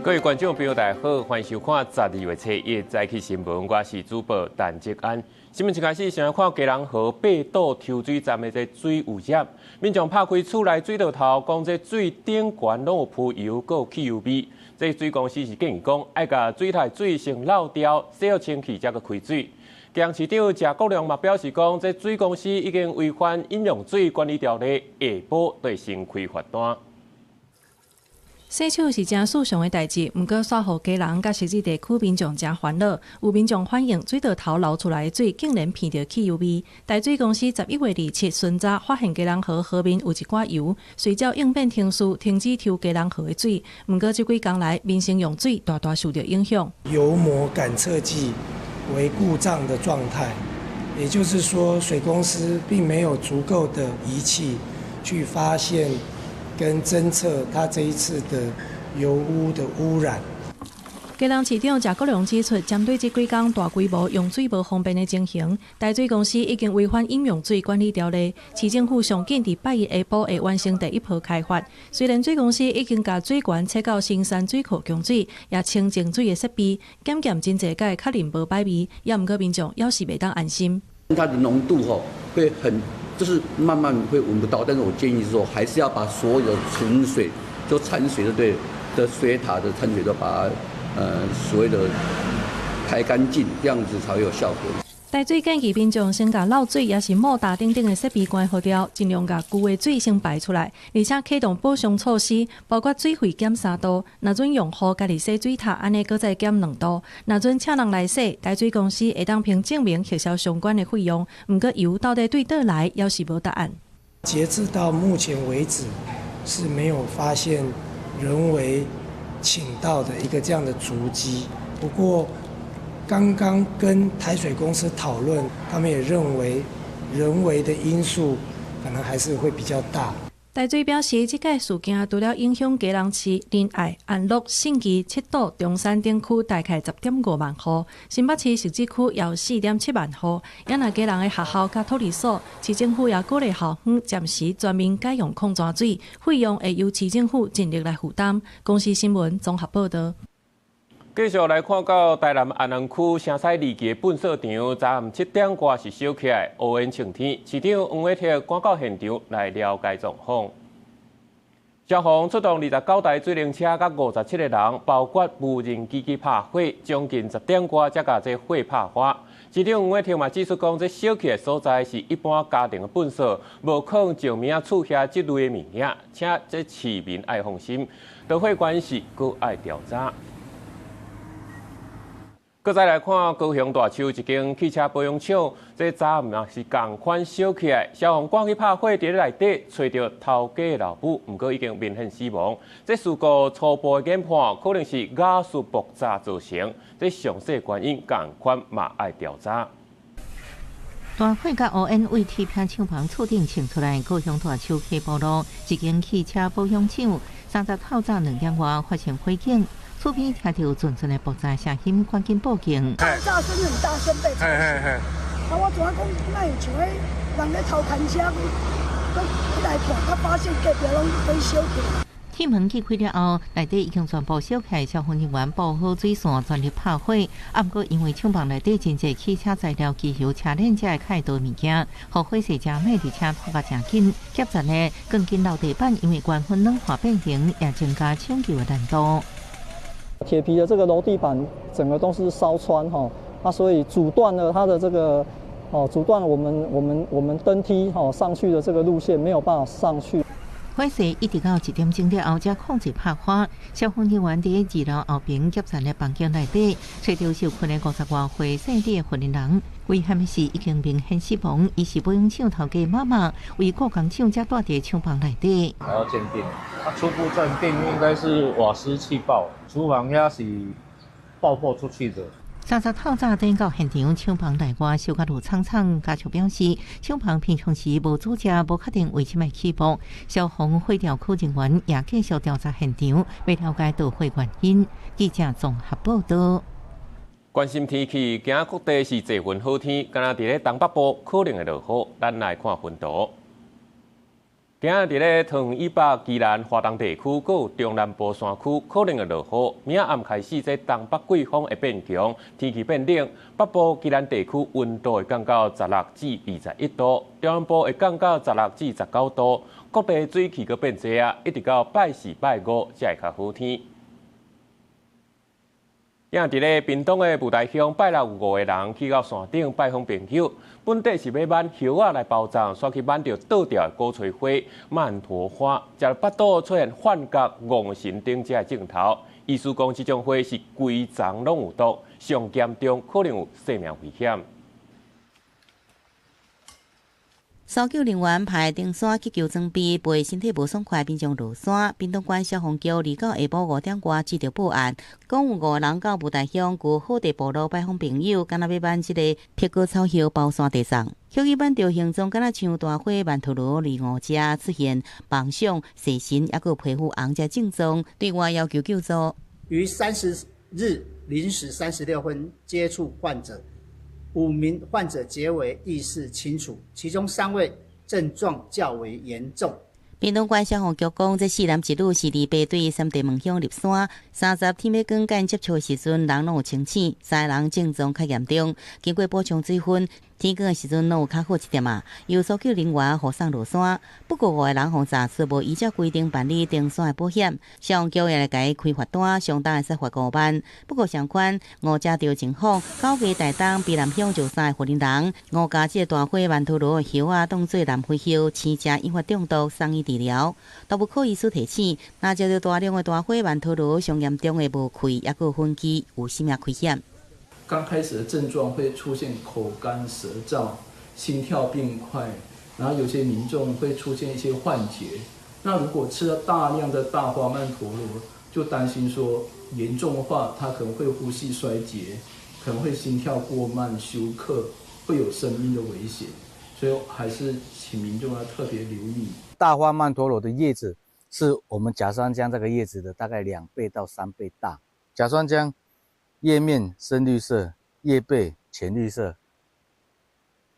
各位观众朋友，大家好，欢迎收看12月7日早起新闻，我是主播陈哲安。新闻一开始，先来看基隆河八堵抽水站的水有染，民众拍开厝内水道头，讲这水顶悬拢有浮油，佮有汽油味。这水公司是建议讲，爱甲水台水先漏掉，洗好清气才佮开水。基隆市长谢国良嘛表示讲，这水公司已经违反饮用水管理条例，下晡会先开罚单。洗手是真事上的代志，毋过煞互基隆甲实际地区民众真烦恼。有民众反映水道头流出来的水竟然闻到汽油味。台水公司11月27顺早发现基隆河河面有一寡油，随照应变停事，停止抽基隆河的水。毋过这几天来，民生用水大大受到影响。油膜感测器为故障的状态，也就是说，水公司并没有足够的仪器去发现跟侦测它这一次的油污的污染。基隆市长谢国良指出，针对这几天大规模用水无方便的情形，台水公司已经违反饮用水管理条例。市政府上紧伫8日下晡会完成第一波开发。虽然水公司已经把水源切到新山水库供水，也清净水的设备，检验真侪届确认无歹味，也毋过民众要是袂当安心。它的浓度会很。就是慢慢会闻不到，但是我建议是说，还是要把所有的纯水，就掺水的水塔的掺水都把它所谓的排干净，这样子才会有效果。台水建议民众先把漏水也是莫大等等的设备关好掉，尽量把旧的水先排出来，而且启动补偿措施，包括水费减3度，若准用户家己洗水塔，安尼搁再减2度。若准请人来洗，台水公司会当凭证明核销相关的费用。毋过油到底对倒来，要是无答案。截至到目前为止，是没有发现人为请到的一个这样的足迹。不过，刚刚跟台水公司讨论，他们也认为人为的因素可能还是会比较大。台水表示，这届事件除了影响基隆市、仁爱、安乐、信义、七堵、中山等区大概10.5万户，新北市实质区也有4.7万户。也那基隆的学校甲托儿所，市政府也鼓励校方暂时全面改用矿泉水，费用会由市政府尽力来负担。公司新闻综合报道。继续来看到台南安南区城西二期粪扫场，昨暗7点多是烧起来，乌烟晴天。市长黄伟哲赶到现场来了解状况。消防出动29台水灵车，甲57个人，包括无人机拍火，将近10点多才甲这火拍花。市长黄伟哲嘛指出讲，这烧起的所在是一般家庭的粪扫，无可能上面厝遐这类的物件，请这市民爱放心。导火关系搁爱调查。搁再来看高雄大树一间汽车保养厂，这昨暗也是同款烧起来，消防赶去拍火，伫内底找到头家的老母，不过已经明显死亡。这事故初步研判可能是瓦斯爆炸造成，这详细原因同款嘛爱调查。大火甲乌烟为铁片厂房厝顶冲出来，高雄大树溪步路一间汽车保养厂，3日透早2点外发生火警。厝边听到阵阵的爆炸声音，赶紧报警。爆炸声很大声，被吵醒。啊，我怎讲，那有像迄人咧偷看车，佮来看，他发现隔壁拢火烧起来。铁门击开了后，内底已经全部烧起来，消防人员布好水线，全力拍火。啊，不过因为厂房内底真侪汽车材料、机油、车链才会开多物件，互火势真猛，而且拖甲真紧。急站呢，更紧楼地板因为关分软化变形，也增加抢救的难度。铁皮的这个楼地板整个都是烧穿所以阻断了它的这个阻断了我们登梯上去的这个路线，没有办法上去。火势一直到1点钟了后才控制拍花，消防人员伫2楼后边急站的房间内底，找到受困的50多岁姓李的犯人。危险的是已经明显死亡，伊是保养厂头家妈妈，为故工厂才住伫厂房内底。还要鉴定，初步鉴定应该是瓦斯气爆，厨房也是爆破出去的。3日透早登到现场，厂房内外烧甲如苍苍。家属表示，厂房平常时无组织，无确定为什么起爆。消防火调区人员也继续调查现场，要了解导火原因。记者综合报道。关心天气，今仔各地是侪云好天，敢若伫咧东北部可能会落雨，咱来看云图。今日伫咧桃园以北、宜兰华东地区，佮有中南部山区可能会落雨。明仔暗开始，这东北季风会变强，天气变冷。北部宜兰地区温度会降到16至21度，中南部会降到16至19度。各地水气佮变济啊，一直到拜4、拜5才会较好天。今伫咧屏东的雾台乡，拜六有5个人去到山顶拜访朋友，本地是要挽叶仔来包装，煞去挽着倒掉的古翠花、曼陀花，食巴肚出现幻觉、戆神顶这镜头。医师讲，这种花是规丛拢有毒，上严重可能有生命危险。搜救人员派登山去救装备，陪身体无爽快民众落山。屏东县消防局2到下晡5点外接到报案，讲有5个人到雾台乡旧好地部落拜访朋友，敢若要挽一个碧果草叶包山地上。叶去挽着形状敢若像大花曼陀罗离5只出现梦想、蛇形，还有皮肤红只症状，对外要求救助。于30日0时36分接触患者。5名患者皆为意识清楚，其中3位症状较为严重。屏东县消防局讲，这4男1女是伫排队3地门乡入山，30天要跟间接触的时阵，人拢有清醒，3个人症状较严重。经过补充水分，天光的时阵拢有较好一点啊。由搜救人员护送落山，不过5个人互查出无依照规定办理登山的保险，消防局也来给开罚单，相当会使罚5万。不过相关5只着情况，9个台东比南乡就3个发言人，5家这大花曼陀罗的叶啊当做蓝花叶，生食引发中毒，送医治疗。动物科医师提醒，若食到大量的大花曼陀罗，上严重的无溃，也有分期，有性命危险。刚开始的症状会出现口干舌燥、心跳变快，然后有些民众会出现一些幻觉。那如果吃了大量的大花曼陀罗，就担心说严重的话，他可能会呼吸衰竭，可能会心跳过慢、休克，会有生命的危险。所以还是请民众要特别留意。大花曼陀罗的叶子是我们甲酸浆这个叶子的大概2倍到3倍大。甲酸浆叶面深绿色，叶背浅绿色。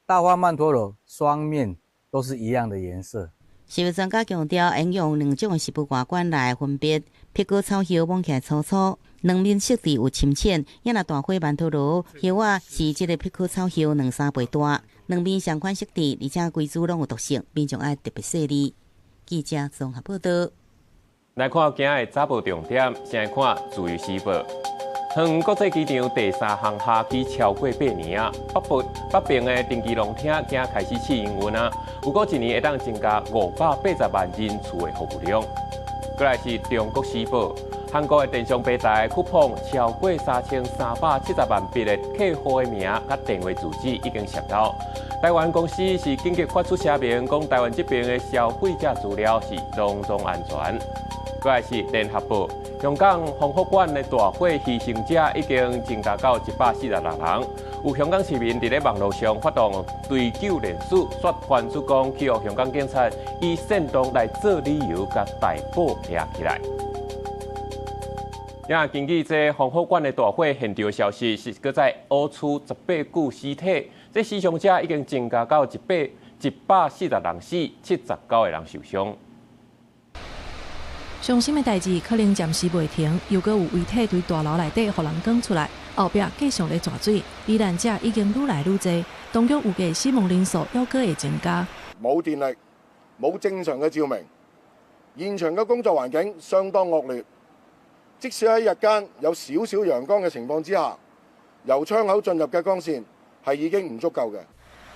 大花曼陀罗双面都是一样的颜色。食物专家强调，应用2种的食物罐管来分别，碧果草叶摸起来粗粗，两面色地有深浅；也若大花曼陀罗叶啊是这个碧果草叶2-3倍大，两面相款色地，而且规株拢有毒性，民众爱特别细腻。记者综合报道。来看今日早报重点，先来看自由时报。桃园国际机场第3航廈期超过8年啊，北平的登机廊厅今开始试营运啊，有过1年会当增加580万人次的服务量。再来是中国时报，韩国的电商平台酷碰超过3370万笔的客户的名甲电话住址已经涉到。台湾公司是紧急发出声明，讲台湾这边的消费者资料是拢总安全。再来是联合报，香港防火馆的大火牺牲者已经增加到146人。有香港市民伫咧网络上发动追究联署，说反诉讲去互香港警察以煽动来做理由，甲逮捕抓起来。根据这防火馆的大火现场消息，是搁在挖出18具尸体，这死伤者已经增加到140人死，79个人受伤。伤心的代志可能暂时袂停，又搁有遗体对大楼内底互人讲出来，后壁继续咧抓水，罹难者已经愈来愈多，当中有计死亡人数还搁会增加。冇電力，冇正常嘅照明，現場嘅工作環境相當惡劣。即使喺日間有少少陽光嘅情況之下，由窗口進入嘅光線係已經唔足夠嘅。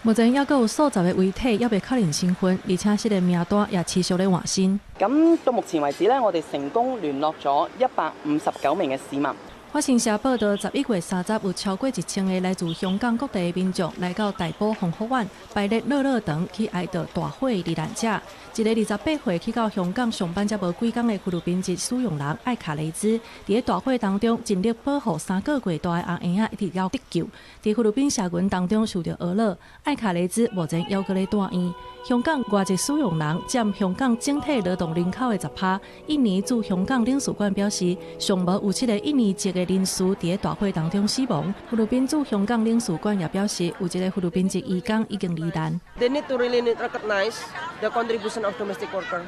目前還有數十個遺體還未確認身份，而且這個名單也持續咧換新。咁到目前為止咧，我哋成功聯絡咗159名嘅市民。法新社報道，11月30有超過1000個來自香港各地的民眾來到大埔防火灣擺列樂樂堂去哀悼大火的罹難者。一個28歲去到香港上班才無幾工的菲律賓籍使用人艾卡雷茲，在大火當中盡力保護3個月大的紅嬰仔一直到得救。在菲律賓社群當中受到訛罵，艾卡雷茲目前還佫咧住院。香港外籍使用人佔香港整體勞動人口的10%。印尼駐香港領事館表示，尚無有7個印尼籍的个人士伫大火当中死亡。菲律宾驻香港领事馆也表示，有一个菲律宾籍移工已经罹难。They need to really recognize the contribution of domestic workers.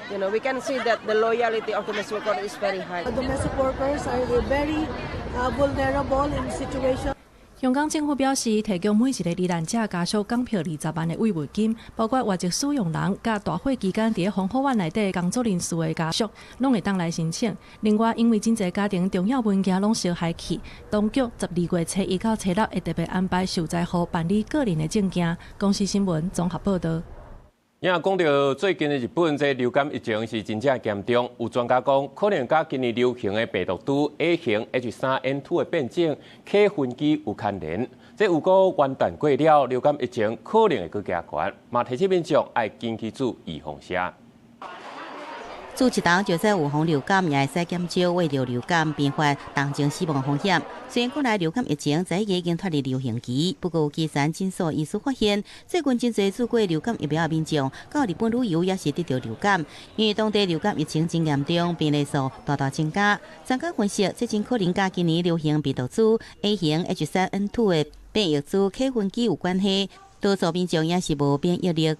You know, we can see that the loyalty of domestic workers is very high. Domestic workers are very vulnerable in situation. 香港政府表示，提供每一个罹难者家属港票20万的慰问金，包括外籍使用人、甲大火期间伫防火院内底工作人士的家属，拢会当来申请。另外，因为真侪家庭重要文件拢烧害去，当局12月初1到初6会特别安排受灾户办理个人的证件。公司新闻综合报道。也讲到最近的日本这流感疫情是真正严重，有专家讲可能甲今年流行的病毒株 A 型 H3N2 的变种 K 分支有牵连。这如果元旦过了，流感疫情可能会更加悬，嘛提醒民众要紧去做预防针。做一道就说有防流感，也会使减少为着流感并发重症死亡风险。虽然国内流感疫情在已经脱离流行期，不过基山诊所医师发现，最近真侪做过流感疫苗的民众到日本旅游也是得到流感，因为当地流感疫情真严重，病例数大大增加。专家分析，这真可能甲今年流行病毒株 A 型 H3N2 的变异株 K 分支有关系，多数民众也是无免疫力。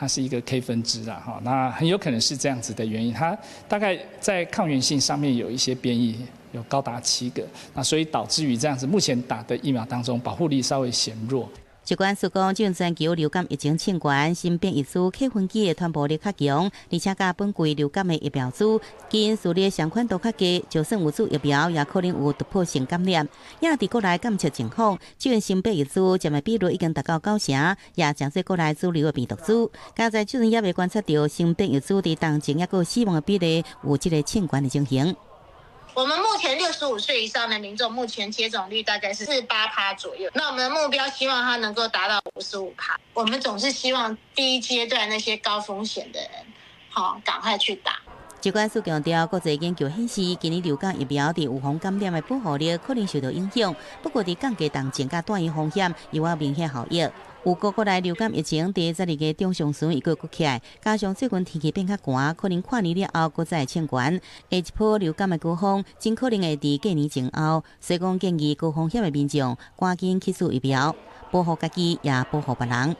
它是一个 K 分支啦，哈，那很有可能是这样子的原因。它大概在抗原性上面有一些变异，有高达7个，那所以导致于这样子，目前打的疫苗当中保护力稍微显弱。疾管署讲，这全球流感疫情清悬，新变异株 K 分支的传播力较强，而且甲本季流感的疫苗株基因序列相关度较低，就算有做疫苗，也可能有突破性感染。也伫国内监测情况，这款新变异株占的比率已经达到90%，也正说国内主流的病毒株。加在最近也未观察到新变异株伫重症也个死亡的比例有这个清悬的情形。我们目前65岁以上的民众，目前接种率大概是48%左右。那我们的目标希望它能够达到55%。我们总是希望第一阶段那些高风险的人，赶快去打。疾管署强调，国际研究显示，今年流感疫苗伫预防感染的保护力可能受到影响，不过伫降低重症甲转移风险有明显效益。有国内流感疫情伫12月中上旬又搁起来，加上最近天气变较寒，可能跨年了后搁再清悬，下一波流感的高峰真可能会伫过年前后。所以讲建议高风险的民众赶紧去做疫苗，保护家己也保护别人。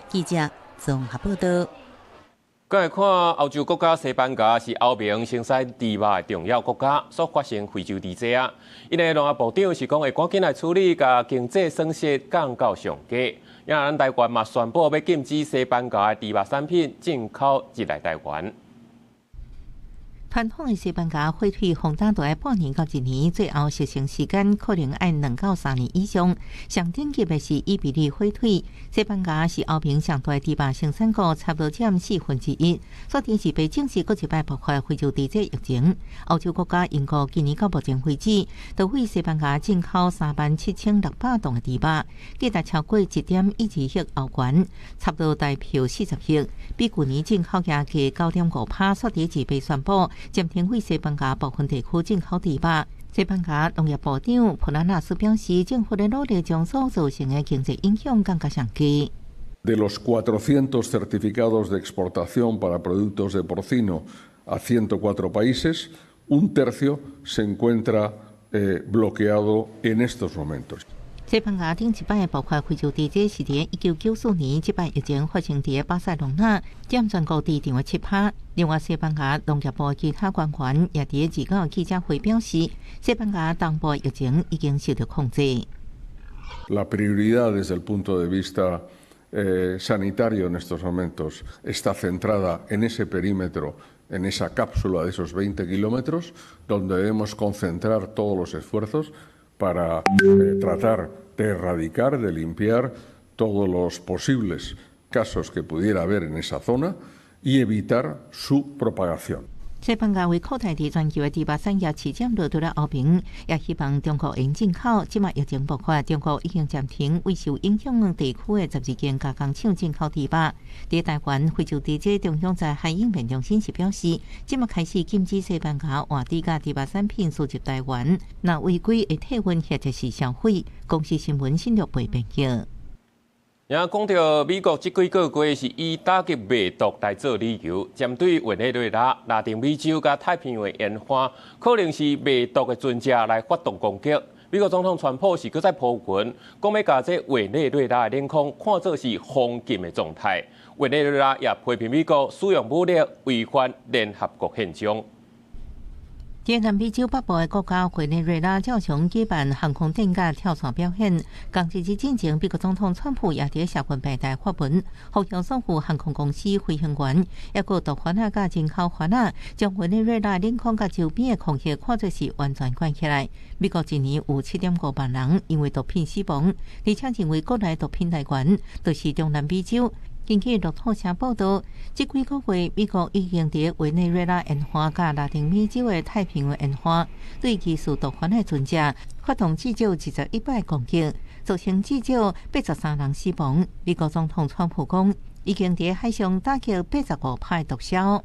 记者综合报道。再来看欧洲国家西班牙是欧盟生产猪肉的重要国家，所发生非洲猪瘟啊。因个农业部长是讲会赶紧来处理，甲经济损失降到上低。因咱台湾嘛宣布要禁止西班牙的猪肉产品进口入来台湾。传统的西班牙火腿红炸大概半年到1年，最后熟成时间可能要2到3年以上。上顶级的是伊比利火腿，西班牙是欧盟上大的猪肉生产国，差不多占1/4。昨天是被证实过一摆爆发非洲猪瘟疫情。欧洲国家英国今年到目前为止，都为西班牙进口37600吨的猪肉，价值超过1.12亿欧元，差不多代表40亿，比去年进口价格9.5%。昨天是被宣布暂停为西班牙部分地区进口猪肉。西班牙农业部长普拉纳斯表示，政府的努力将所造成的经济影响降到上低。De los 400 certificados de exportación para productos de porcino a 104 países, un tercio se encuentra bloqueado en estos momentos. 西班牙顶一摆的爆发非洲猪瘟是伫1994年，这摆疫情发生伫巴塞隆纳，占全国市场的7%。另外，西班牙农业部其他官员也伫29记者会表示，西班牙东部疫情已经受到控制。La prioridad desde el punto de vista sanitario en estos momentos está centrada en ese perímetro, en esa cápsula de esos 20 kilómetros, donde debemos concentrar todos los esfuerzos para tratar de erradicar, de limpiar todos los posibles casos que pudiera haber en esa zona y evitar su propagación. 西班牙为扩大伫全球的猪肉产业市场落到了欧盟，也希望中国能进口。即卖疫情爆发，中国已经暂停为受影响地区的12间加工厂进口猪肉。伫台湾，非洲猪瘟中央在海应变中心是表示，即卖开始禁止西班牙换猪甲猪肉产品输入台湾，若违规会退运或者是销毁。公司新闻新闻部报道。也讲到美国这几个月是以打击病毒来做理由，针对委内瑞拉、拉丁美洲甲太平洋沿岸可能是病毒的船只来发动攻击。美国总统川普是搁在铺文，讲要把这委内瑞拉的领空看作是封禁的状态。委内瑞拉也批评美国使用武力违反联合国宪章。在南美洲北部的国家委内瑞拉照常举办航空电价跳伞表演。刚日之前，美国总统川普也在社群平台发文，呼吁双方航空公司飞行员，也有毒贩仔甲进口贩仔，将委内瑞拉领空甲周边的空气看作是完全关起来。美国一年有7.5万人因为毒品死亡，而且认为国内毒品来源就是中南美洲。根据路透社报道，这几个月，美国已经在委内瑞拉沿岸甲拉丁美洲的太平洋沿岸，对疑似毒贩的船只发动至少21摆攻击，造成至少83人死亡。美国总统川普讲，已经在海上打击85派毒枭。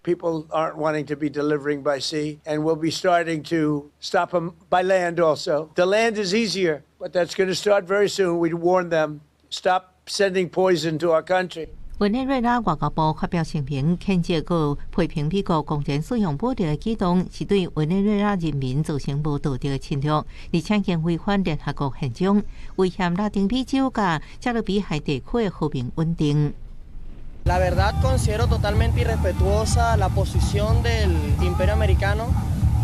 People aren't wanting to be delivering by sea, and we'll be starting to stop them by land also. The land is easier, but that's going to start very soon. We warn them, stop sending poison to our country. 委内瑞拉外交部发表声明，谴责和批评美国公然使用武力的举动，是对委内瑞拉人民造成无道德的侵略，而且将违反联合国宪章，危险拉丁美洲甲加勒比海地区的和平稳定。La verdad considero totalmente irrespetuosa la posición del Imperio Americano,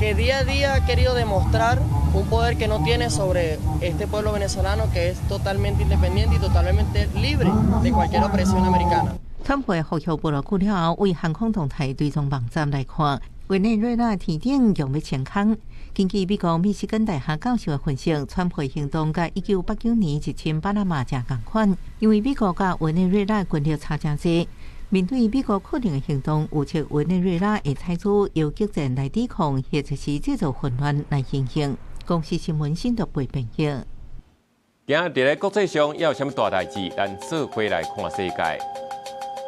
que día a día ha querido demostrar un poder que no tiene sobre este pueblo venezolano, que es totalmente independiente y totalmente libre de cualquier opresión americana. 川普呼吁布洛克了后，为航空动态追踪网站来看，委内瑞拉天顶用要清空。根据美国密西根大学教授的分析，川普行动甲1989年入侵巴拿马正同款，因为美国甲委内瑞拉军力差真多。面对美国可能的行动，预测委内瑞拉会采取游击战来抵抗，或者是制造混乱来进行。公司新闻新闻评析。今日在国际上也有什么大代志？咱做回来看世界。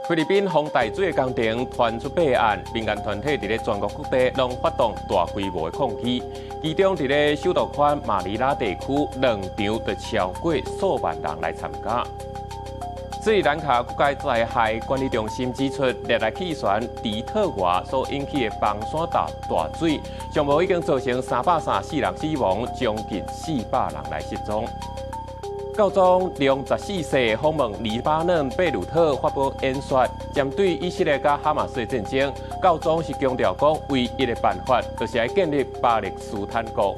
菲律宾防大水的工程传出弊案，民间团体伫咧全国各地拢发动大规模的抗议，其中伫咧首都圈马尼拉地区2场就超过数万人来参加。斯里兰卡国家灾害管理中心指出，热带气旋迪特华所引起的房山大水，上无已经造成334人死亡，将近400人来失踪。教宗让14世访问黎巴嫩贝鲁特发布演说，针对以色列甲哈马斯的战争，教宗是强调讲，唯一的办法就是要建立巴勒斯坦国。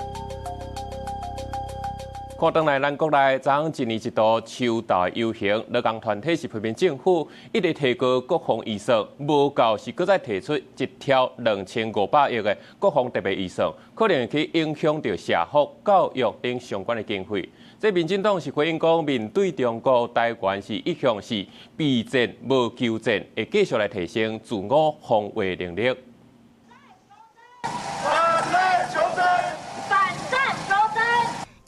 看转来，咱国内昨一年一度秋稻游行，劳工团体是批评政府一直提高国防预算，无够是搁再提出一条2500亿的国防特别预算，可能去影响到社福、教育等相关的经费。这民进党是回应讲，面对中国，台湾是一向是避战无求战，会继续来提升自我防卫能力。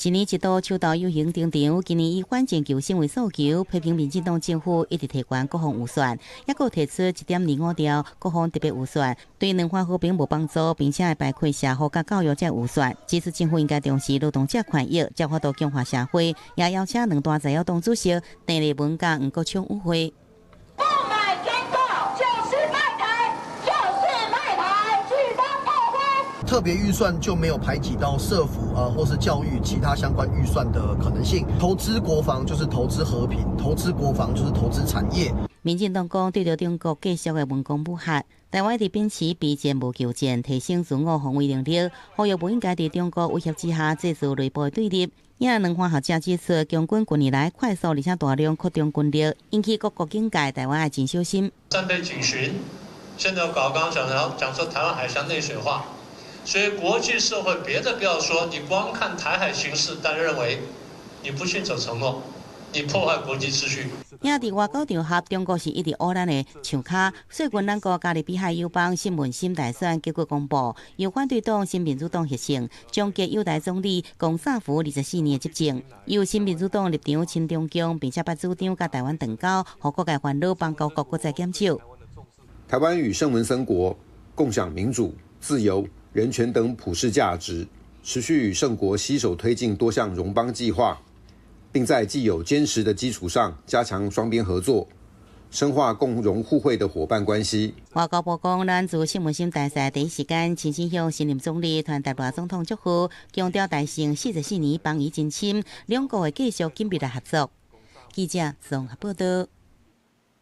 一年一度秋稻游行登场，今年以反全球性为诉求，批评民进党政府一直提悬国防预算，也佫提出1.25兆国防特别预算，对两岸和平无帮助，并且会败溃社会甲教育这预算。指出政府应该重视劳动者权益，才法度强化社会。也邀请两大在野党主席郑丽文甲黄国昌与会。特别预算就没有排挤到社福或是教育其他相关预算的可能性。投资国防就是投资和平，投资国防就是投资产业。民进党讲，对着中国继续的文攻武吓，台湾伫秉持避战无求战，提升自我防卫能力，呼吁不应该伫中国威胁之下制造内部的对立。也两岸学者指出，中军近年来快速而且大量扩张军力，引起各国警戒，台湾要真小心。战备警巡，现在刚刚讲说台湾海峡内水化。所以国际社会别的不要说，你光看台海形势，大家认为你不信守承诺，你破坏国际秩序。也伫外交场合，中国是一直乌咱的枪卡。最近咱国加勒比海友邦新闻新大选结果公布，由反对党新民主党获胜，终结友台总理龚萨福24年的执政。由新民主党立场亲中共，并且把主张甲台湾断交，互各界烦恼帮各国国再检讨。台湾与圣文森国共享民主、自由、人权等普世价值，持续与圣国携手推进多项荣邦计划，并在既有坚实的基础上加强双边合作，深化共荣互惠的伙伴关系。外交部讲，咱自新文心大赛第一时间亲自向新任总理团台大总统祝福，强调大胜44年邦谊真深，两国会继续紧密来合作。记者综合报道。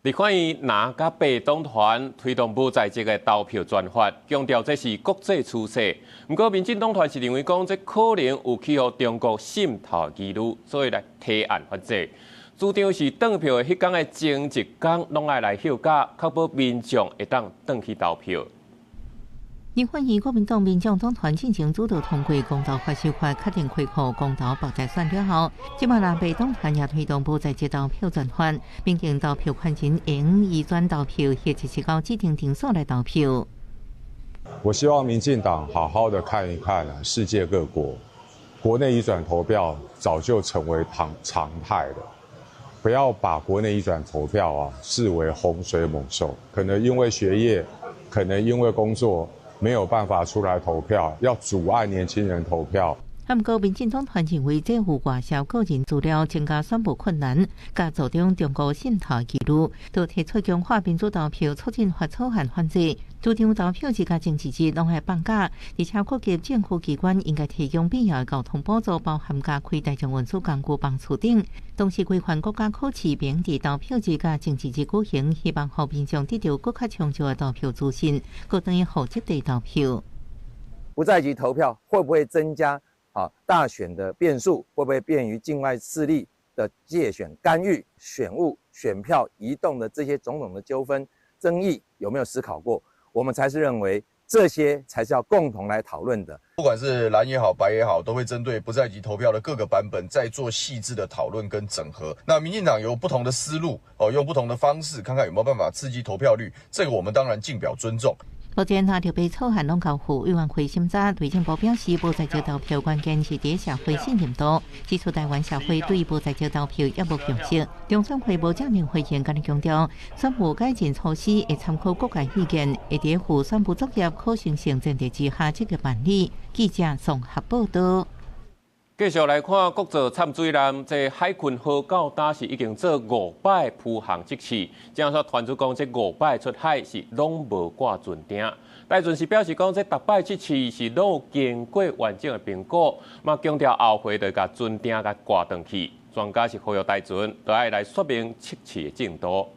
立法院南甲北党团推动不在籍的投票专法，强调这是国际趋势。不过，民进党团是认为讲，这可能有起予中国渗透疑虑，所以来提案发制。主张是转票的迄天的前一天，拢爱来休假，确保民众会当转去投票。立法院国民党民众党团进行主导通过公投法修法，确定开放公投包在选了后，即马南北党团也推动不在籍投票专法，民间投票权人应移转投票，或者是到指定场所来投票。我希望民进党好好的看一看世界各国，国内移转投票早就成为常态了，不要把国内移转投票视为洪水猛兽，可能因为学业，可能因为工作。没有办法出来投票，要阻碍年轻人投票。不过，民进党团认为这有外销个人资料，增加宣布困难，加助长中国渗透记录，都提出强化民主投票，促进法草案反制。主张投票日甲政治日拢系放假，而且各级政府机关应该提供必要的交通补助，包含加开大众运输工具帮厝等，同时规范国家考试免伫投票日甲政治日举行，希望让民众得到更加充足的投票资讯，各等于户籍地投票。不在籍投票会不会增加大选的变数？会不会便于境外势力的介选干预选务、选票移动的这些种种的纠纷争议？有没有思考过？我们才是认为这些才是要共同来讨论的。不管是蓝也好，白也好，都会针对不在籍投票的各个版本再做细致的讨论跟整合。那民进党有不同的思路用不同的方式，看看有没有办法刺激投票率。这个我们当然敬表尊重。目前他条被草案拢交付委员会审查，对政府表示，不在籍投票关键是伫社会信任度，指出台湾社会对不在籍投票也无共识。中常会无正面回应，甲你强调，宣布改进措施会参考各界意见，会伫赴宣布作业可行性前提之下积极办理。记者综合报道。继续来看国造掺水艦，这海群号到当时已经做5摆铺航测试，正说传出讲这5摆出海是拢无挂船艇。戴准是表示讲，这逐摆测试是拢有经过完整的评估，嘛强调后回就甲船艇甲挂回去。专家是呼吁戴准，就爱来说明测试的进度。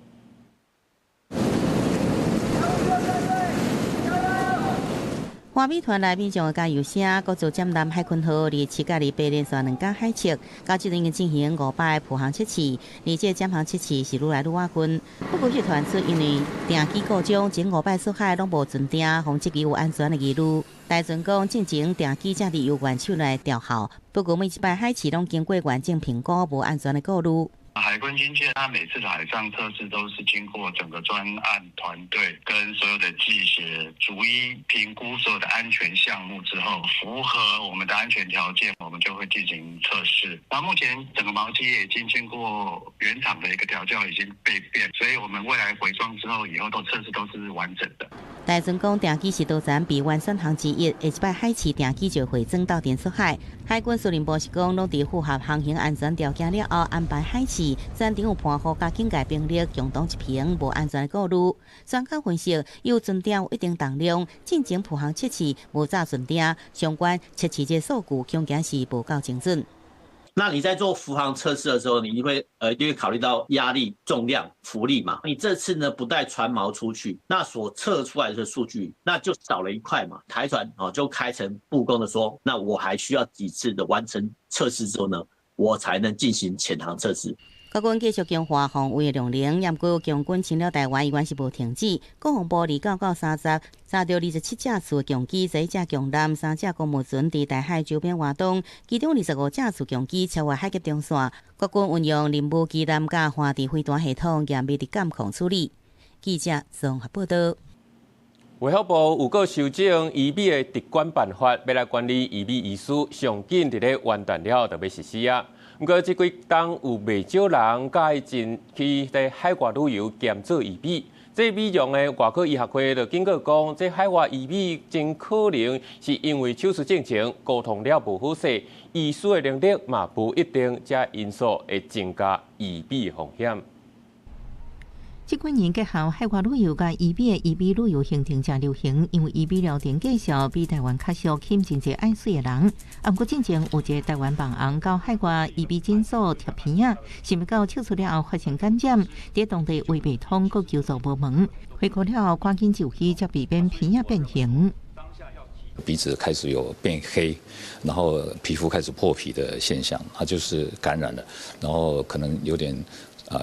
花美团内民众的加油声，国造舰南海群号27甲28连续2架海测，到即已经进行5摆铺航测试，而且舰航测试是愈来愈瓦近。不过，传出因为艇机故障，前5摆出海拢无船艇，防止有安全的疑虑。戴准讲，进前艇机正伫由原手来调校，不过每一摆海试拢经过完整评估，无安全的顾虑。海quân军舰它每次的海上测试都是经过整个专案团队跟所有的技协逐一评估所有的安全项目之后，符合我们的安全条件，我们就会进行测试。那目前整个毛机也已经经过原厂的一个调教，已经被变，所以我们未来回装之后，以后都测试都是完整的。戴准讲，艇机是多站被完选项之一，下一摆海试艇机就会装到电出海。海军司令部是讲，拢伫符合航行安全条件了后安排海试，船艇有盘护加警戒兵力，共同一平无安全的顾虑。专家分析，有船艇有一定重量，进前铺航测试无炸船艇，相关测试这数据恐惊是无够精准。那你在做浮航测试的时候，你一定会考虑到压力、重量、浮力嘛。你这次呢不带船锚出去，那所测出来的数据那就少了一块嘛。台船就开诚布公的说，那我还需要几次的完成测试之后呢，我才能进行潜航测试。国军继续强化防卫的量能，验过强军侵了台湾，依然是无停止。国防部29到30查到27架次强机，11架强舰，3架公务船伫台海周边活动，其中25架次强机超越海峡中线。国军运用任务机舰甲花地飞弹系统严密地监控处理。记者综合报道。卫福部有个修正医美的直管办法，要来管理医美医师，上紧伫咧完蛋了就要实施啊。不过，这几冬有不少人介进去在海外旅游兼做医美。这美容的外科医学会就警告讲，这海外医美真可能是因为手术进程沟通了不合适，医师的能力嘛不一定，这因素会增加异比风险。这几年结合海外旅游甲医美的医美旅游形成真流行，因为医美疗程介绍比台湾较少吸引真侪爱水的人。不过之前有一个台湾网红到海外医美诊所贴片仔，想要到手术了后发生感染，在当地话袂通，佮求助无门，回国了后赶紧就医，才避免片仔变形。鼻子开始有变黑，然后皮肤开始破皮的现象，它就是感染了，然后可能有点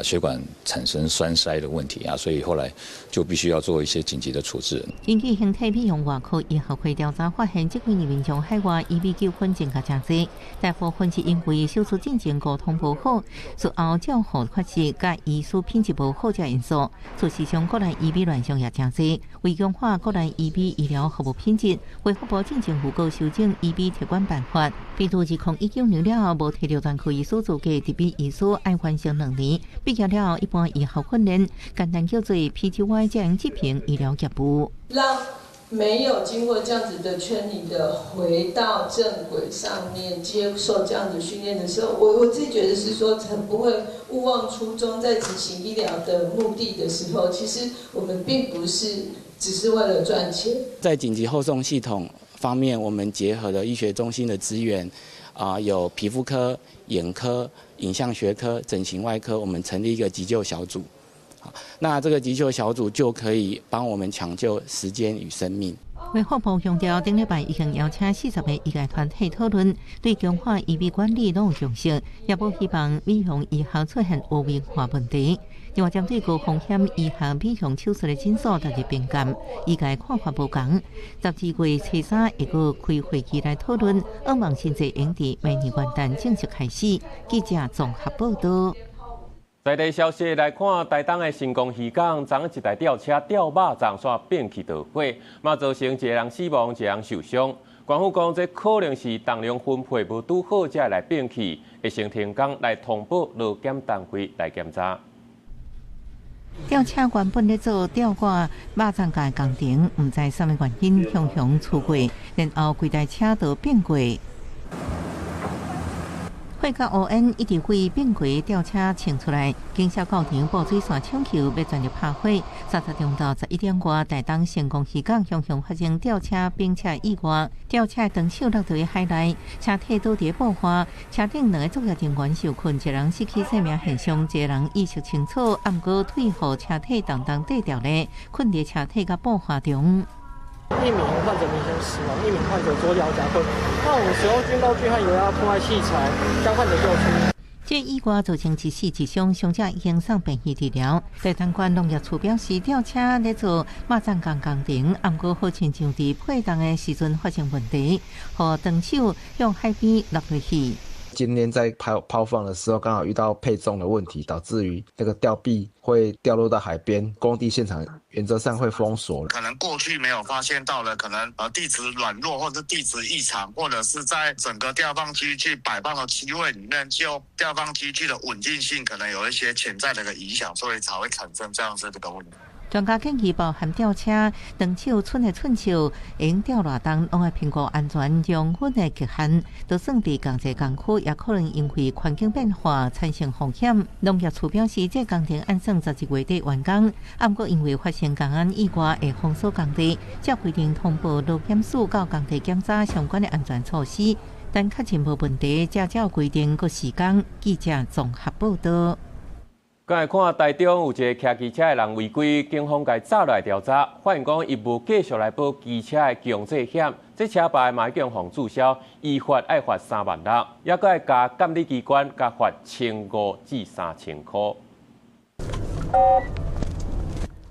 血管产生栓塞的问题啊，所以后来就必须要做一些紧急的处置。根据形体美容外科医学会调查发现，这几年民众海外医美纠纷增加真多，大部分是因为手术进程沟通无好，术后照护缺失，甲医师品质无好这因素。事实上，国内医美乱象也真多，为强化国内医美医疗服务品质，卫福部进政府告修正医美铁管办法，比如2019年了无提到专科医师资格，特别医师爱完成2年。毕业了一般医学训练，简单叫做 PGY 这样执行医疗业务，让没有经过这样子的圈里的回到正轨上面接受这样的训练的时候，我自己觉得是说，才不会勿忘初衷，在执行医疗的目的的时候，其实我们并不是只是为了赚钱。在紧急后送系统方面，我们结合了医学中心的资源，有皮肤科、眼科、影像学科、整形外科，我们成立一个急救小组。那这个急救小组就可以帮我们抢救时间与生命。卫福部强调，顶礼拜已经邀请40个医界团体讨论，对强化医美管理拢有重视，也不希望美容医学出现污名化问题。另外，针对高风险医学美容手术的诊所逐日变减，医界看法无同。12月初3会个开会期来讨论，希望新制应伫明年元旦正式开始。记者综合报道。在地消息来看，台东的成功渔港昨一台吊车吊肉粽煞变起大火，嘛造成一个人死亡，一个人受伤。官府讲，这可能是重量分配无拄好，才来变起，会先停工来通报劳检单位来检查。吊车原本咧做吊挂肉粽架工程，唔知什么原因向向出过，然后规台车都变过。火甲乌烟一直为变轨吊车冲出来，警消到场布水线抢救，要全力拍火。30中到11点外，台东成功渔港向发生吊车并且意外，吊车长手落在海内，车体倒伫爆花，车顶2个作业人员受困，一人失去生命现象，一人意识清楚，不过退后车体当地掉咧，困伫车体甲爆花中。1名患者明显死亡，1名患者左脚夹棍。那我们使用军刀具和油压破坏器材，将患者救出。这意外造成1死1伤，伤者已经送病院治疗。台东县农业处表示，吊车咧做肉粽工程，不过好亲像伫配动的时阵发生问题，互长手向海边落落去。今天在抛放的时候，刚好遇到配重的问题，导致于那个吊臂会掉落到海边，工地现场原则上会封锁了。可能过去没有发现到的，可能地质软弱或者地质异常，或者是在整个吊放机具摆放的机位里面，就吊放机具的稳定性可能有一些潜在的一个影响，所以才会产生这样子的一个问题。专家建议包含吊车、长手、寸的寸手，用吊偌重，拢要评估安全用稳的极限。就算伫共济工区，也可能因为环境变化产生风险。农业处表示，这工程按算11月底完工，不过因为发生工安意外，会封锁工地，才规定通报劳检署到工地检查相关的安全措施。但确认无问题，才照规定个时间。记者综合报道。刚才看台中有一个骑机车的人违规，警方甲抓来调查，发现讲伊无继续来报机车的强制险，这车牌嘛已经互注销，依法要罚3万6，也搁要加监理机关加罚1500至3000块。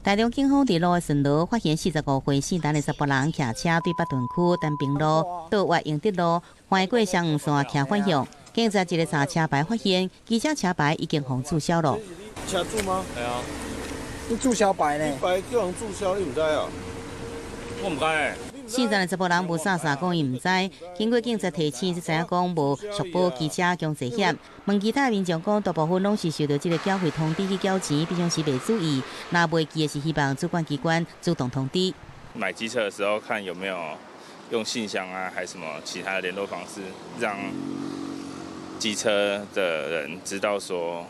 台中警方伫路的顺路发现45岁姓陈的查甫人骑车对北屯区单平路到外永德路翻过双黄线骑反向，警察一个查车牌发现，机车车牌已经互注销了。车注吗？系啊，你注销牌呢？牌叫人注销，你唔知啊？我唔知诶。姓陈的查甫人无啥讲伊唔知，经过警察提醒，才知影讲无续保机车强制险。问其他民众讲，大部分拢是受到这个缴费通知去缴钱，平常时袂注意。若袂记的是希望主管机关主动通知。买机车的时候看有没有用信箱啊，还是什么其他的联络方式，让机车的人知道说，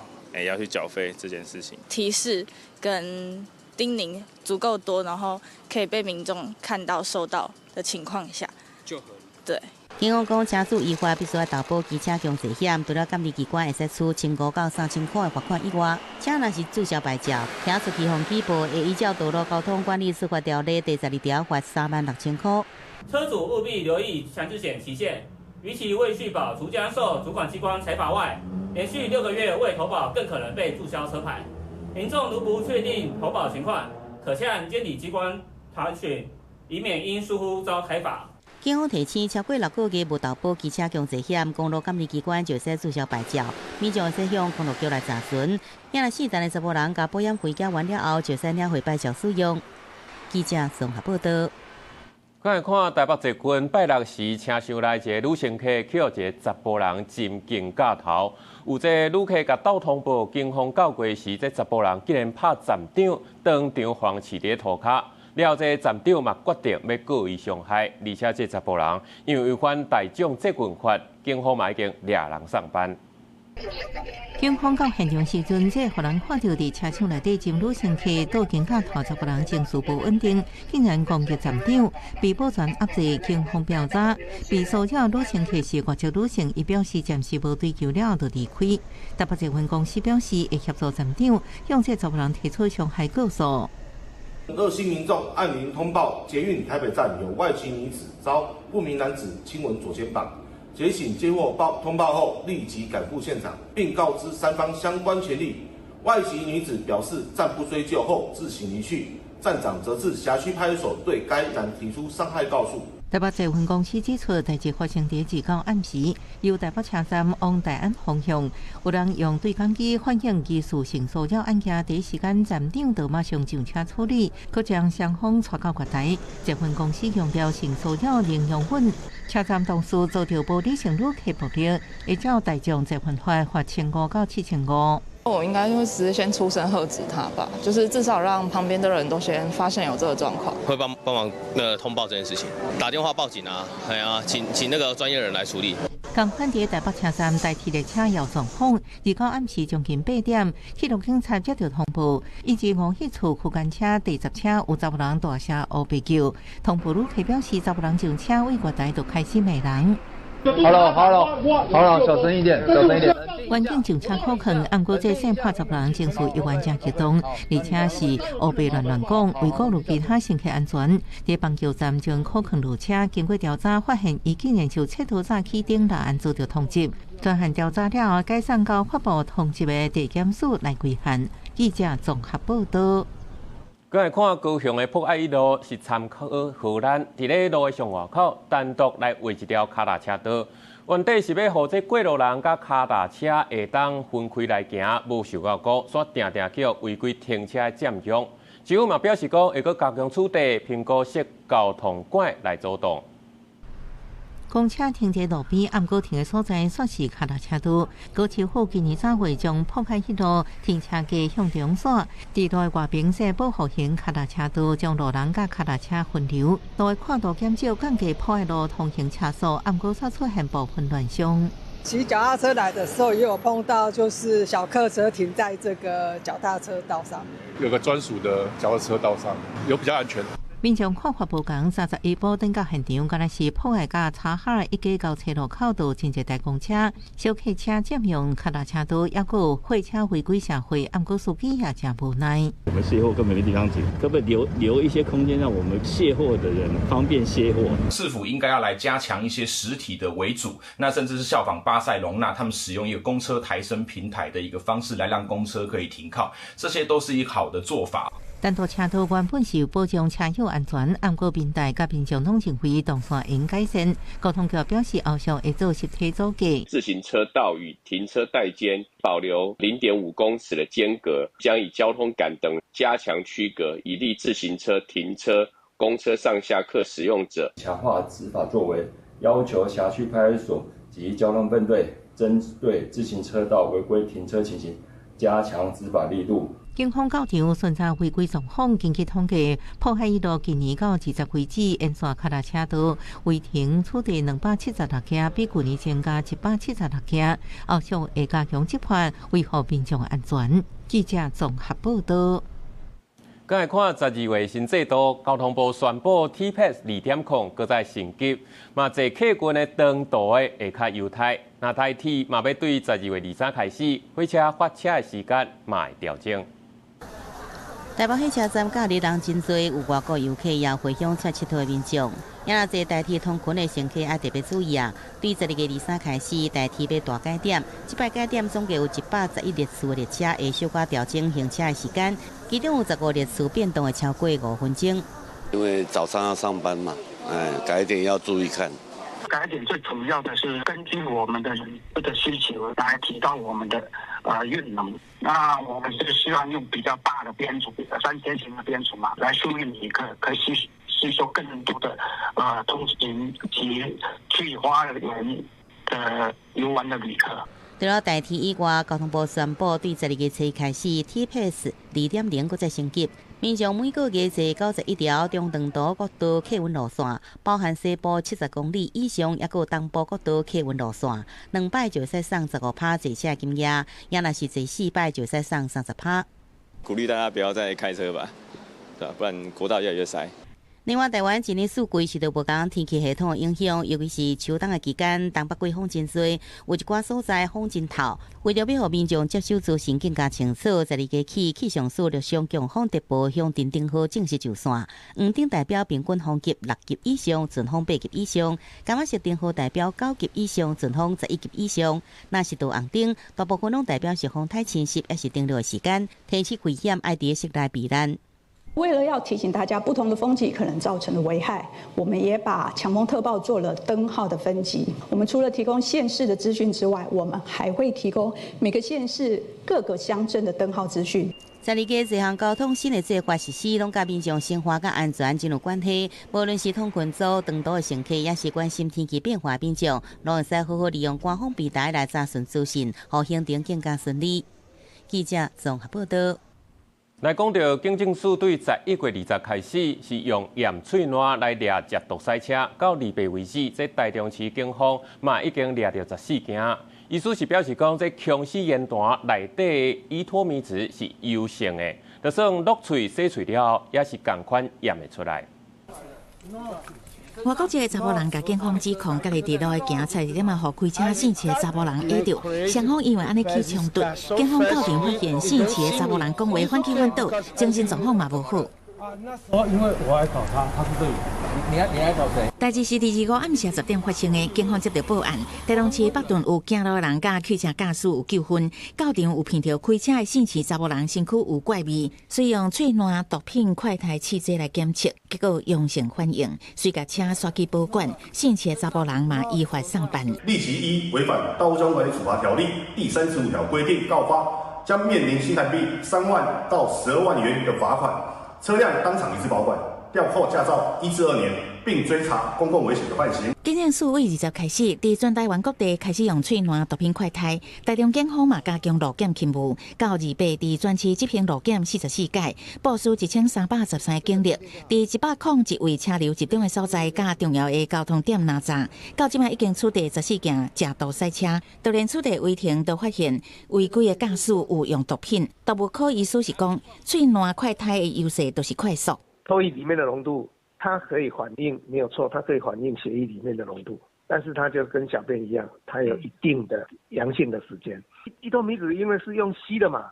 要去缴费这件事情。提示跟叮咛足够多，然后可以被民众看到、收到的情况下，就合理。对。警方讲，车主依法必须要投保机车强制险，除了监理机关会使处1500到3000块的罚款以外，车若是注销牌照，行出去互举报，会依照道路交通管理司法条例第12条罚36000块。车主务必留意强制险期限，逾期未续保，除将受主管机关裁罚外，连续6个月未投保，更可能被注销车牌。民众如不确定投保情况，可向监理机关查询，以免因疏忽遭开罚。警方提醒，超过6个月无投保机车强制险，公路监理机关就会使注销牌照，民众会使向公路局来查询。也若4站的查甫人，甲保险费缴完了后，就使领回牌照使用。记者综合报道。刚才看台北捷运拜六时，车厢内一个女乘客去互一个查甫人进境架头，有一个旅客甲倒通报，警方到过时，这查甫人竟然拍站长，当场放饲伫涂骹。了，这站长嘛决定要告伊伤害，而且这查甫人因为违反大众捷运法，警方嘛已经抓人上班。警方到现场时阵，这互人看到伫车厢内底进女乘客倒警架头查甫人情绪不稳定，竟然攻击站长，被保全压制。警方调查，被骚扰女乘客是外籍女性，伊表示暂时无追究了就离开。台北捷运公司表示会协助站长向这查甫人提出伤害告诉。热心民众按铃通报，捷运台北站有外籍女子遭不明男子亲吻左肩膀。捷警接获通报后，立即赶赴现场，并告知三方相关权利。外籍女子表示暂不追究后自行离去，站长则至辖区派出所对该男提出伤害告诉。台北捷运公司指出，代志发生伫29暗时，由台北车站往大安方向，有人用对讲机反映疑似性骚扰案件，第一时间站长就马上上车处理，佮将双方带到月台。捷运公司强调性骚扰零容忍，车站同事遭到无理性旅客暴力，会照大众捷运法罚1500到7500。我应该会直接先出声喝止他吧，就是至少让旁边的人都先发现有这个状况，会帮忙通报这件事情，打电话报警啊，请那个专业人来处理。同款伫台北车站代替列车摇状况，29暗时将近8点，铁路警察接到通报，以及5迄处区间车第10车有查甫人大声黑白叫，通报旅客表示查甫人上车为月台就开始骂人。好了，小声一点，小声一点。环境上车可能，按过这线拍查甫人情绪依然真激动，而且是黑白乱讲，为顾虑其他乘客安全，伫棒球站将可能落车，经过调查发现，伊竟然就切头早起顶来按遭到通缉。专案调查了后，改送到发布通缉的地检署来归案。记者综合报道。刚才看高雄的博爱一路是参考荷兰，伫咧路的上外口单独来画一条脚踏车道，原底是要让这过路人甲脚踏车会当分开来行，无受到过，所定叫违规停车的占用。政府嘛表示讲会搁加强处理，评估设交通管来阻挡。公车停在路边，暗过停的所在算是脚踏车道。高市府今年3月将铺开迄路停车格向中线，伫路的外边设保护型脚踏车道，将路人甲脚踏车分流。路的宽度减少，降低铺的路通行车速，暗过才出现部分乱象。骑脚踏车来的时候，也有碰到就是小客车停在这个脚踏车道上，有个专属的脚踏车道上，有比较安全。民众看法不同，31步登到现场，敢若是破坏甲查哈一家到车路口道真侪大公车、小客车占用脚踏车道，还有货车违规社会，暗过司机也真无奈。我们卸货根本没地方停，可不可以留一些空间，让我们卸货的人方便卸货？市府应该要来加强一些实体的为主，那甚至是效仿巴塞隆纳，他们使用一个公车抬升平台的一个方式来让公车可以停靠，这些都是一个好的做法。单独车道原本是有保障车友安全，按过民代甲民众拢认为动线应改善。交通局表示，后续会做实体组架。自行车道与停车带间保留0.5公尺的间隔，将以交通杆等加强区隔，以利自行车停车、公车上下客使用者。强化执法作为，要求辖区派出所及交通分队针对自行车道违规停车情形加强执法力度。警方到场巡查违规状况，根据统计，破坏1路今年到20为止，沿线脚踏车道违停处地276件，比去年增加176件。后续会加强执法，维护民众安全。记者综合报道。刚来看12月新制度，交通部宣布 T-Pass 2.0搁再升级，嘛坐客运的长途的会较优待。那台铁嘛要对12月23开始，火车发车的时间嘛会调整。台北火车站假日人真多，有外国游客也回乡出佚佗的民众。也若坐台铁通勤的乘客要特别注意啊！对12月23开始，台铁要大改点，这摆改点总计有111列次的列车会小可调整行车的时间，其中有15列次变动会超过5分钟。因为早上要上班嘛，改点要注意看。改点最主要的是根据我们的需求来提高我们的运能。那我们是希望用比较大的编组，3天型的编组嘛，来疏运旅客，可以吸收更多的通勤及去花莲的游玩的旅客。除了台铁以外，交通部宣布对12月7开始 T-Pass 2.0搁再升级。民众每个月坐91条中长途国道客运路线，包含西部70公里以上，也有东部国道客运路线，2摆就使送15%坐车金额，也若是坐4摆就使送30%。鼓励大家不要再开车吧，对吧？不然国道越来越塞。另外，台湾今年四季受到无同天气系统的影响，尤其是秋冬的期间，东北季风真多，有一寡所在风真透。为了要让民众接受资讯更加清楚，12月起气象署陆上强风特报向订定好正式就线。黄灯代表平均风级6级以上，阵风8级以上；柑仔设定好代表9级以上，阵风11级以上。若是到红灯，大部分拢代表是风太侵袭，也是登陆的时间，天气危险，爱伫室内避难。为了要提醒大家不同的风级可能造成的危害，我们也把强风特报做了灯号的分级。我们除了提供县市的资讯之外，我们还会提供每个县市各个乡镇的灯号资讯。12月这项交通新的做法实施，拢甲民众生活甲安全真有关系。无论是通勤族、长途的乘客，也是关心天气变化民众，拢会使好好利用官方平台来查询资讯，互行程更加顺利。记者综合报道。来讲到警政署对11月20开始是用验喙烂来掠食毒驶车，到2月为止，这台中市警方嘛已经掠到14件。意思是表示讲，这空气烟弹内底依托米值是优性的，就算落喙洗喙了后，也是同款验得出来。外国一个查甫人甲警方指控，家己伫路的行菜点互开车姓齐的查甫人挨着，双方因为安尼起冲突，警方到庭发现姓齐的查甫人讲话反起反倒，精神状况嘛无好。那时候因为我来找他，他是这里。你来找谁？代志是第25暗时10点发生的，警方接到报案，台中市北屯有行路的人甲汽车驾驶有纠纷，到场有闻到开车的姓齐查某人身躯有怪味，遂用喙烂毒品快肽试剂来检测，结果阳性反应，遂甲车刷去保管，姓齐的查某人嘛依法上班。立即依违反《道交管理处罚条例》第35条规定告发，将面临新台币3万到12万元的罚款，车辆当场移至保管，吊扣驾照1至2年，并追查公共危险的犯行。警政署为20开始，伫全台湾各地开始用喙烂毒品快肽，台中警方嘛加强路检勤务，到2月伫全市执行路检44届，部署1313警力，伫101位车流集中的所在，甲重要的交通点拿查，到即卖已经处理14件假毒驶车，就连处理违停都发现违规的驾驶有用毒品。动物科医师是讲，喙烂快肽的优势就是快速。唾液里面的浓度，它可以反映，没有错，它可以反映血液里面的浓度，但是它就跟小便一样，它有一定的阳性的时间。依托米酯因为是用吸的嘛，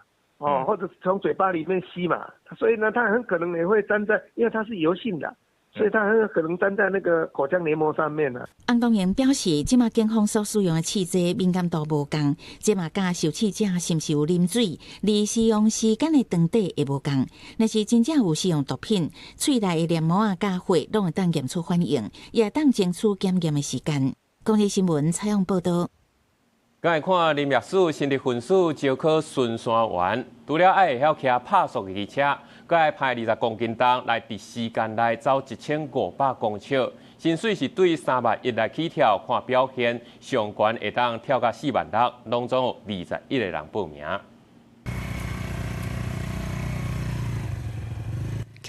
或者从嘴巴里面吸嘛，所以呢，它很可能也会粘在，因为它是油性的。所以它很可能粘在那个口腔黏膜上面了。洪东元表示，即马警方所使用的试剂敏感度无共，即马甲受试者是毋是有啉水、离使用时间的长短也无共。若是真正有使用毒品，喙内的黏膜啊、甲血拢会当验出反应，也会当争取检验的时间。公日新闻采访报道。刚来看林业署新的分署招考巡山员，除了爱会晓骑拍速的汽车，阁爱派20公斤重来伫时间内走1500公尺。薪水是对3万1来起跳，看表现上悬会当跳到4万6，拢总有21个人报名。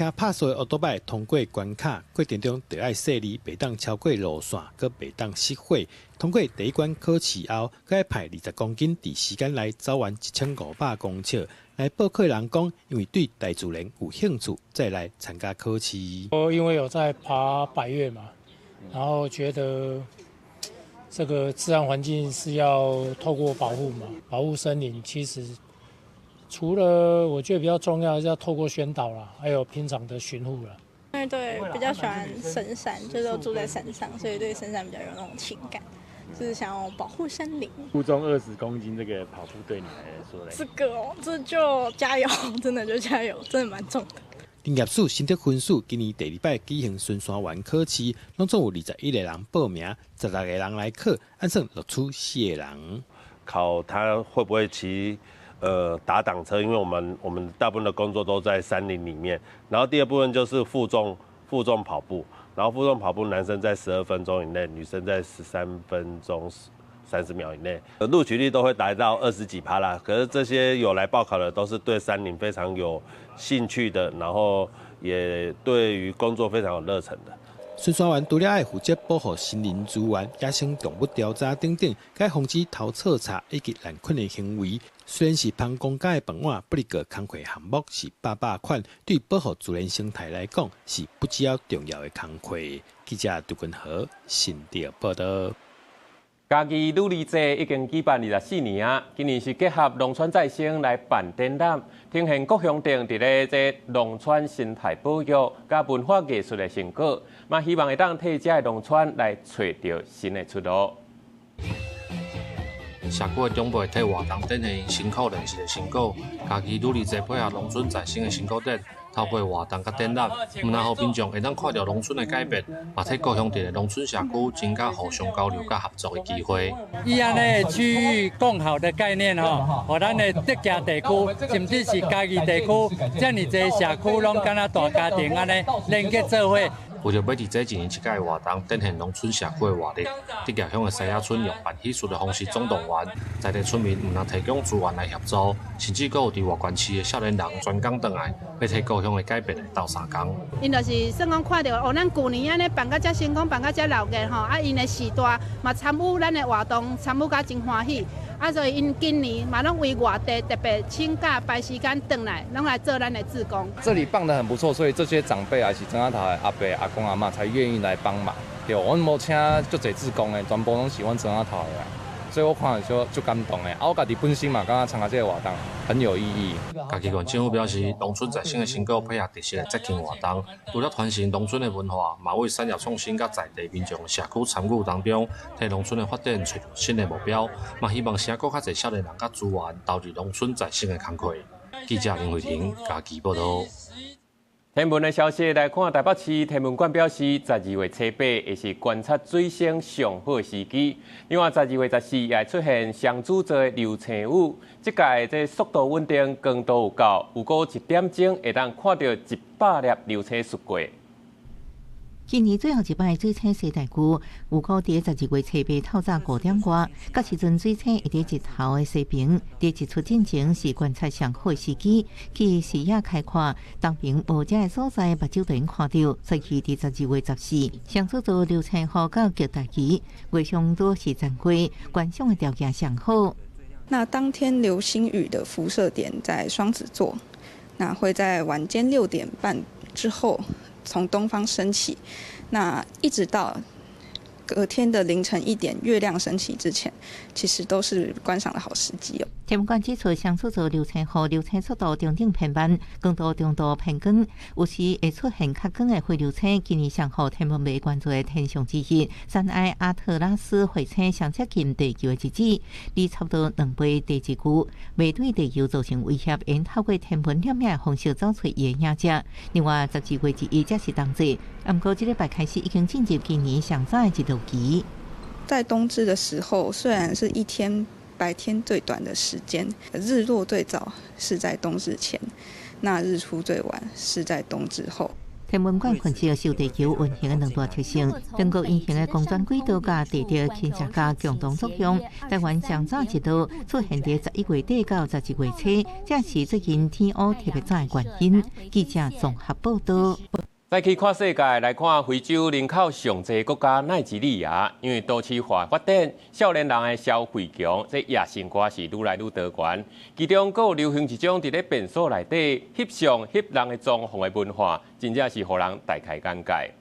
骑拍速的奥多拜通过关卡，过程中得爱细腻，袂当超过路线，佮袂当熄火。通过第一关考试后，佮要派20公斤，伫时间内走完1500公尺。来报考的人讲，因为对大自然有兴趣，再来参加考试。我因为有在爬百岳嘛，然后觉得这个自然环境是要透过保护嘛，保护森林。其实除了我觉得比较重要，是要透过宣导啦，还有平常的巡护啦。对，比较喜欢深山，就是都住在山上，所以对深山比较有那种情感。就是想要保护森林。负重20公斤这个跑步对你来说嘞？这个这就加油，真的就加油，真的蛮重的。林业署新竹分署今年第2摆举行巡山员考试，拢总有21个人报名，16个人来考，按算录取4个人。考他会不会骑打挡车？因为我们大部分的工作都在山林里面。然后第二部分就是负重跑步。然后负重跑步，男生在12分钟以内，女生在13分钟30秒以内，录取率都会达到20几%啦。可是这些有来报考的都是对山林非常有兴趣的，然后也对于工作非常有热忱的。巡山员除了爱负责保护森林资源、野生动物调查等等，该防止偷错查以及滥垦的行为。虽然是旁公家的饭碗，不过工课项目是800款，对保护自然生态来讲是不只要重要的工课。记者杜君和新竹报道。嘉义女力节已经举办24年啊，今年是结合农村再生来办展览，呈现各乡镇伫咧这农村生态保育甲文化艺术的成果，嘛希望会当替这农村来找到新的出路。社区的长辈替活动展现辛苦练习的成果，嘉义女力节配合农村再生的成果展。透过活动甲展览，唔但互民众会当看到农村的改变，嘛替各乡镇的农村社区增加互相交流甲合作的机会。以安尼区域共好的概念吼，互咱的德家地区，甚至是嘉义地区，遮尔侪社区拢敢若大家庭安尼连结做伙。为着要伫这1年1届的活动展现农村社区的活力，德家乡的西雅村用办喜事的方式总动员，在地村民唔但提供资源来协助，甚至佫有伫外县市的少年人专工倒来，要替故乡的改变来斗相共。因就是算讲看到，咱旧年安尼办到遮成功，办到遮热闹吼，因的时代嘛参与咱的活动，参与甲真欢喜。所以因今年嘛拢为外地特别请假排时间转来，拢来做咱的志工。这里办得很不错，所以这些长辈还是曾阿头的阿伯、阿公、阿嬷才愿意来帮忙。对，我们无请足侪志工的，全部拢喜欢曾阿头的。所以我看就感动的，我家己本身嘛，感觉参加这个活动很有意义。嘉义县政府表示，农村再生的成果配合特色的节庆活动，除了传承农村的文化，嘛为产业创新甲在地民众的社区参与当中，替农村的发展找到新的目标，嘛希望省国较侪少年人甲资源投入农村再生的工课。记者林慧婷，嘉义报道。天文的消息来看，台北市天文馆表示，12月初8会是观察水星上好的时机。另外，12月14也出现双子座的流星雨，这届这速度稳定，光度有够，有过1点钟会当看到100粒流星xuất過。今年最后一摆水星西大区，有可伫12月初8透早5点外，到时阵水星会伫日头的西边，伫日出进前是观察上好的时机。其视野开阔，东边无遮的所在，目睭就能看到。所以伫12月14，双子座流星雨到极大期，月相都是暂归，观赏的条件上好。那当天流星雨的辐射点在双子座，那会在晚间6点半之后从东方升起，那一直到隔天的凌晨1点月亮升起之前，其实都是观赏的好时机哦。天文馆指出，双子座流星雨流星速度中等偏慢，光度中度偏光，有时会出现较光的灰流星。今年上好天文台关注的天象之一，山埃阿特拉斯彗星上接近地球的日子，离差不多2倍地质区，未对地球造成威胁，因透过天文摄影的方式找出伊的影者。另外，12月1日则是冬至，不过这礼拜开始已经进入今年上早的一路期。在冬至的时候，虽然是一天白天最短的时间，日落最早是在冬至前，那日出最晚是在冬至后。天文馆分析受地球运行的两大特性，中国运行的公转轨道甲地球倾斜角共同作用。台湾上早一度出现在11月底到11月初，这是最近天乌特别早的原因。记者综合报道。再去看世界，来看非洲人口上济国家奈及利亚，因为都市化发展，少年人的消费强，这野生歌是愈来愈多元。其中，佫有流行一种伫咧便所内底翕相翕人的装潢的文化，真正是互人大开眼界。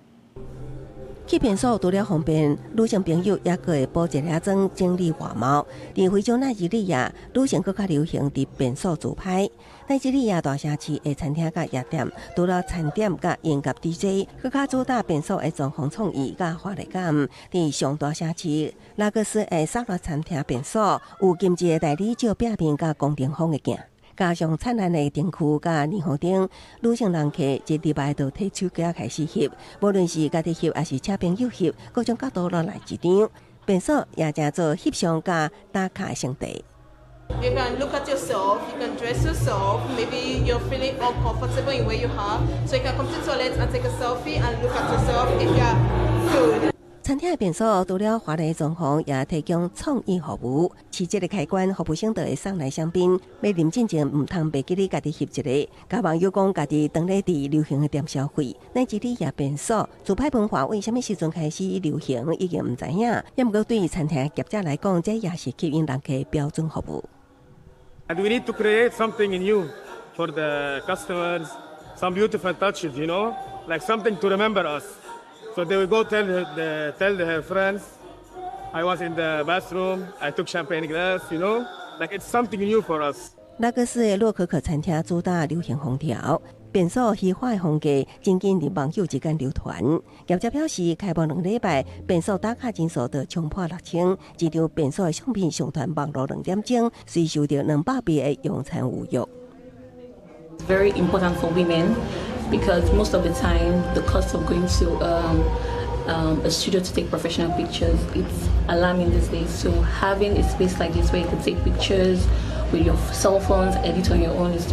去便所除了方便，女性朋友也可会补一粒妆，整理外貌。伫非洲奈及利亚，女性更较流行伫便所自拍。奈及利亚大城市的餐厅甲夜店，除了餐点甲音乐 DJ， 更较主打便所的装潢创意甲华丽感。伫上大城市拉各斯的沙律餐厅便所，有金质的大理石壁面甲宫廷风的镜。加上灿烂的灯区甲霓虹灯，女性人客一礼拜就摕手机开始翕，无论是家己翕还是请朋友翕，各种角度都来一张。便所也正做翕相甲打卡的圣地。You can look at yourself, you can dress yourself, maybe you're feeling uncomfortable in where you are, so you can come to the toilet and take a selfie and look at yourself if you're good. 餐厅的便所除了华丽装潢，也提供创意服务。市集的开关，服务生就会送来香槟。要啉进前，唔通袂记哩家己翕一个。甲网友讲，家己当咧伫流行的店消费。奈及利亚便所自拍文化为什么时阵开始流行，已经唔知影。也毋过对于餐厅业者来讲，这也是吸引人客标准服务。And we need to create something new for the customers, some beautiful touches, you know, like something to remember us. So they will go tell their friends, I was in the bathroom, I took champagne glass, you know, like it's something new for us. 拉各斯的洛可可餐厅主打流行风潮，便所嘻化的风格真紧伫网友之间流传。业者表示，开幕2礼拜，便所打卡人数就冲破6000，一张便所的相片上传网络2点钟，虽受到200倍的用餐侮辱。It's very important for women because most of the time the cost of going to a studio to take professional pictures, it's alarming these days. So having a space like this where you can take pictures with your cell phones, edit on your own is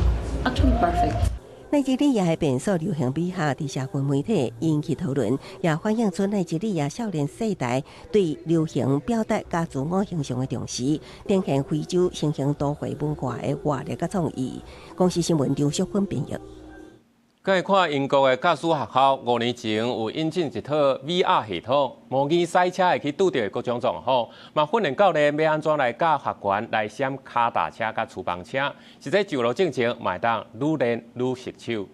actually perfect. 奈及利亚的便所流行美学伫社群媒体引起讨论，也反映出奈及利亚少年世代对流行表达甲自我形象的重视，展现非洲新兴都会文化的活力甲创意。公司新闻张淑芬编译。再看英国的教师学校5年前有引进一套 VR 系统，模拟赛车会去拄到各种状况，嘛训练教练要安怎来教学员来闪卡达车甲厨房车，实际就路正情，嘛会当愈练愈熟手。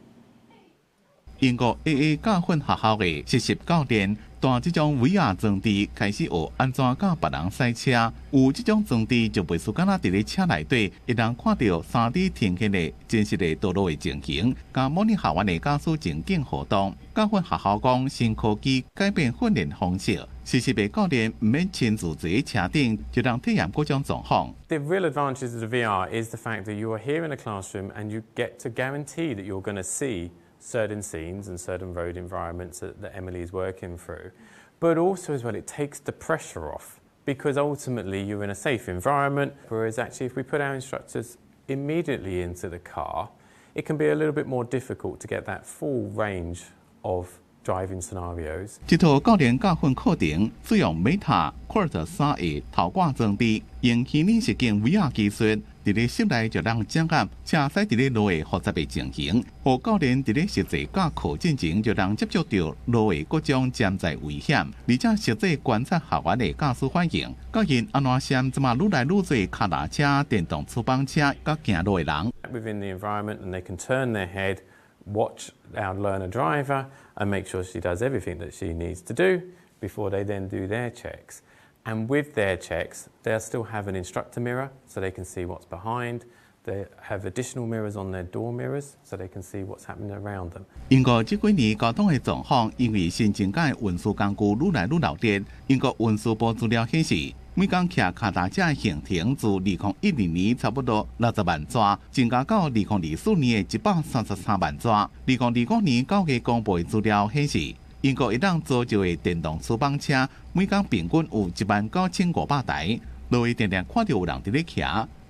英国 AA 教训学校的实习教练，带这种 VR 装置开始学安怎教别人赛车。有这种装置就袂输敢若伫咧车内底，会当看到3D 呈现的真实的道路的情形，甲模拟学员的驾驶情景互动。教训学校讲，新科技改变训练方式，实习的教练唔免亲自坐喺车顶，就能体验各种状况。The real advantage of the VR is the fact that you are here in a classroom and you get to guarantee that you're going to see certain scenes and certain road environments that Emily is working through. But also as well, it takes the pressure off because ultimately you're in a safe environment, whereas actually if we put our instructors immediately into the car, it can be a little bit more difficult to get that full range of driving scenarios. 这套教练教训课程使用 Meta Quest 3的头挂装置，用虚拟实境 VR 技术，伫咧室内就能掌握车驶伫咧路的复杂的情形，互教练伫咧实际驾课进前就能接触到路的各种潜在危险，而且实际观察学员的驾驶反应，教因安怎闪即嘛愈来愈多脚踏车、电动厨房车甲行路的人。Within the environment, and they can turn their head, watch our learner driver, and make sure she does everything that she needs to do before they then do their checks. And with their checks, they'll still have an instructor mirror so they can see what's behind. They have additional mirrors on their door mirrors so they can see what's happening around them. 英国这几年交通的状况，因为新增加的运输工具愈来愈闹热。英国运输部资料显示，每天骑脚踏车的行程自2012年差不多60万桩，增加到2024年的133万桩。2025年9月公布的资料显示，英国一辆租借的电动厨房车，每天平均有19500台，路会常常看到有人伫咧骑，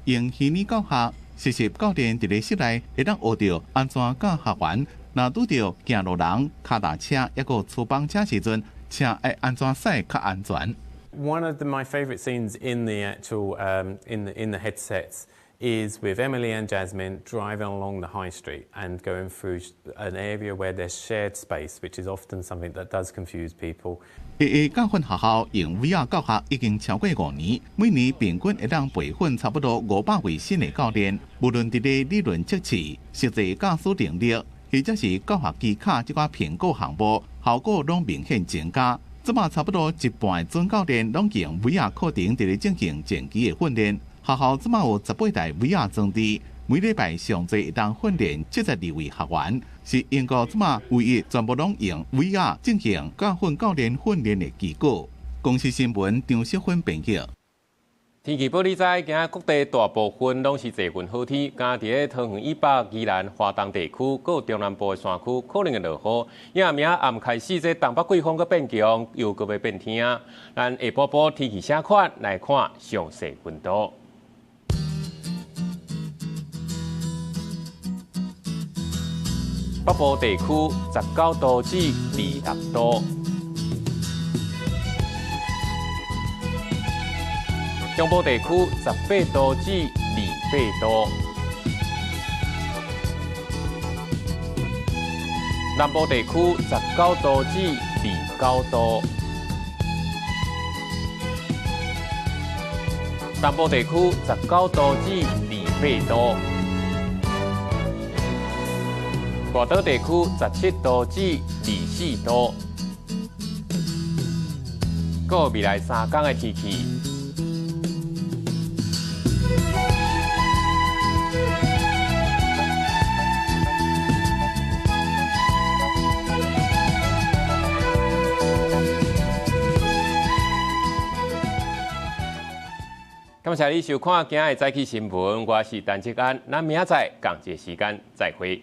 用虚拟教学。实习教练伫咧室内会当学到安怎教学员若拄到行路人、脚踏车抑个厨房车时阵，请要安怎驶较安全。One of my favourite scenes in the actual in the headsets is with Emily and Jasmine driving along the high street and going through an area where there's shared space, which is often something that does confuse people. AA 教训学校用 VR 教学已經超過5年，每年平均會當培訓差不多500位新嘅教練，無論佇個理論知識、實際駕駛能力，或者是教學技巧這個評估項目，效果攏明顯增加。即馬差不多一半準教練攏用 VR 課程佇咧進行前期嘅訓練。學校即馬有18台 VR 裝置，每禮拜上最會當訓練72位學員，是英國即馬唯一全部攏用 VR 進行教訓教練訓練嘅機構。公司新聞張淑芬編輯。天氣報你知，今日各地大部分攏是多雲好天，加伫咧桃園以北、宜蘭、花東地區，佮中南部的山區可能會落雨。因明暗開始，這東北季風佮變強，又佮要變天。咱下晡晡天氣啥款來看詳細溫度。北部地區19度至26度，中部地區18度至28度，南部地區19度至29度，南部地區19度至28度。外島地區17度至24度，個未來3天的天氣。感謝你收看今日的早起新聞，我是陳志安，咱明仔載同一時間再會。